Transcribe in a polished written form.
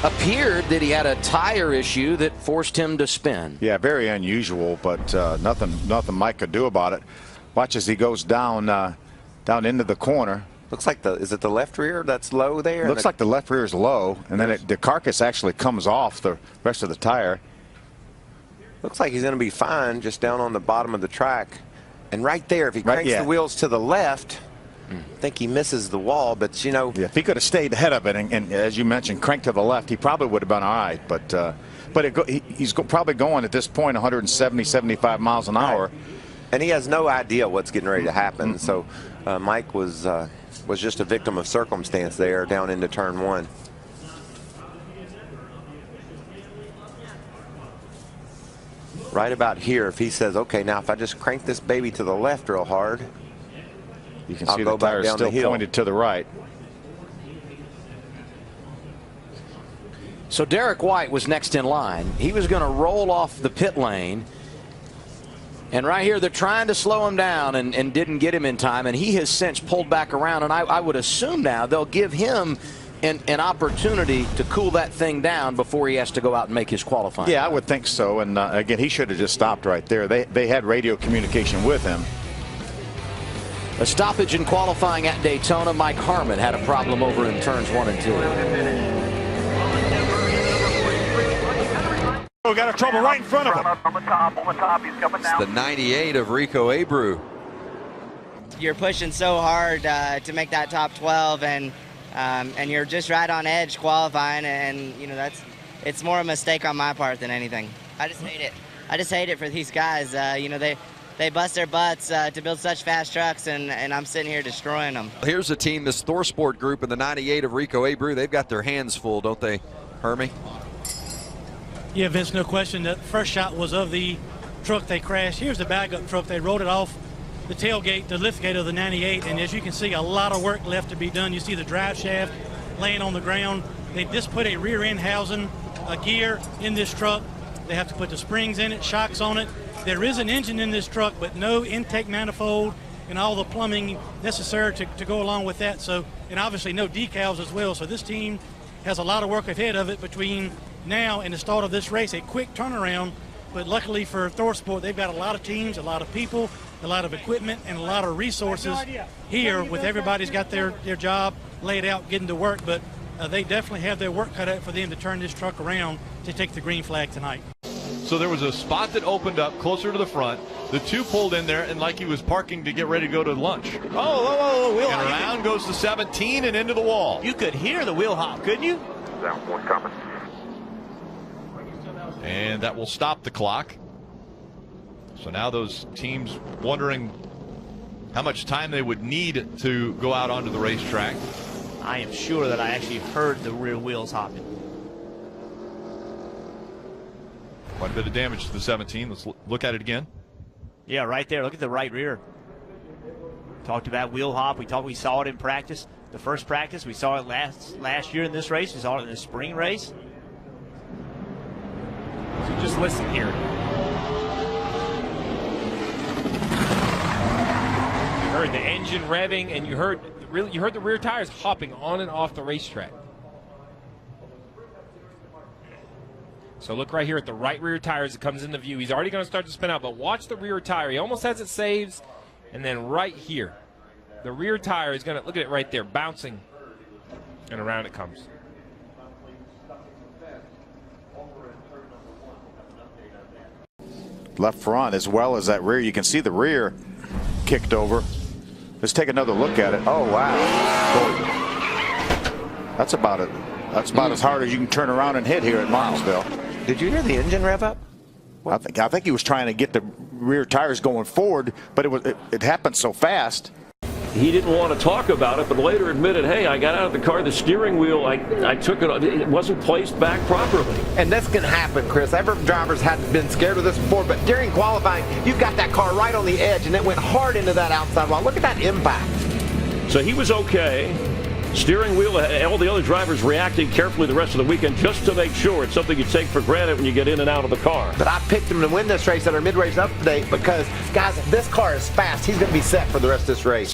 appeared that he had a tire issue that forced him to spin. Yeah, very unusual, but nothing Mike could do about it. Watch as he goes down into the corner. Looks like is it the left rear that's low there? Looks like the left rear is low, and then the carcass actually comes off the rest of the tire. Looks like he's going to be fine just down on the bottom of the track. And right there, if he cranks the wheels to the left, I think he misses the wall. But, you know. Yeah, if he could have stayed ahead of it and as you mentioned, cranked to the left, he probably would have been all right. But he's probably going at this point 170, 75 miles an hour. And he has no idea what's getting ready to happen. So Mike was just a victim of circumstance there down into turn one. Right about here, if he says, okay, now if I just crank this baby to the left real hard, you can see the tire still pointed to the right. So Derek White was next in line. He was going to roll off the pit lane. And right here, they're trying to slow him down and didn't get him in time. And he has since pulled back around. And I would assume now they'll give him an opportunity to cool that thing down before he has to go out and make his qualifying. Yeah, I would think so. And again, he should have just stopped right there. They had radio communication with him. A stoppage in qualifying at Daytona. Mike Harmon had a problem over in turns 1 and 2. We got a trouble right in front of him. On the top, he's coming down. It's the 98 of Rico Abreu. You're pushing so hard to make that top 12, and you're just right on edge qualifying, and you know it's more a mistake on my part than anything. I just hate it. I just hate it for these guys. You know, they bust their butts to build such fast trucks, and I'm sitting here destroying them. Here's a team, this ThorSport group in the 98 of Rico Abreu. They've got their hands full, don't they, Hermie? Yeah, Vince, no question. The first shot was of the truck they crashed. Here's the backup truck. They rolled it off the tailgate, the liftgate of the 98, and as you can see, a lot of work left to be done. You see the drive shaft laying on the ground. They just put a rear end housing, a gear in this truck. They have to put the springs in it, shocks on it. There is an engine in this truck, but no intake manifold and all the plumbing necessary to go along with that. So, and obviously no decals as well. So this team has a lot of work ahead of it between now and the start of this race. A quick turnaround, but luckily for ThorSport, they've got a lot of teams, a lot of people, a lot of equipment, and a lot of resources here with everybody's got their job laid out, getting to work. But they definitely have their work cut out for them to turn this truck around to take the green flag tonight. So there was a spot that opened up closer to the front. The two pulled in there, and like he was parking to get ready to go to lunch. Wheel and around goes the 17 and into the wall. You could hear the wheel hop, couldn't you? Down one coming. And that will stop the clock. So now those teams wondering how much time they would need to go out onto the racetrack. I am sure that I actually heard the rear wheels hopping. Quite a bit of damage to the 17. Let's look at it again. Yeah, right there. Look at the right rear. Talked about wheel hop. We saw it in practice. The first practice, we saw it last year in this race. We saw it in the spring race. So just listen here. You heard the engine revving, and you heard the rear tires hopping on and off the racetrack. So look right here at the right rear tire as it comes into view. He's already going to start to spin out, but watch the rear tire. He almost has it saves, and then right here, the rear tire is going to, look at it right there, bouncing, and around it comes. Left front as well as that rear. You can see the rear kicked over. Let's take another look at it. Oh, wow. That's about it. That's about as hard as you can turn around and hit here at Martinsville. Did you hear the engine rev up? I think he was trying to get the rear tires going forward, but it happened so fast. He didn't want to talk about it, but later admitted, hey, I got out of the car, the steering wheel, I took it wasn't placed back properly. And this can happen, Chris. Every driver's been scared of this before, but during qualifying, you've got that car right on the edge, and it went hard into that outside wall. Look at that impact. So he was okay. Steering wheel, all the other drivers reacting carefully the rest of the weekend just to make sure. It's something you take for granted when you get in and out of the car. But I picked him to win this race at our mid-race update because, guys, if this car is fast, he's going to be set for the rest of this race.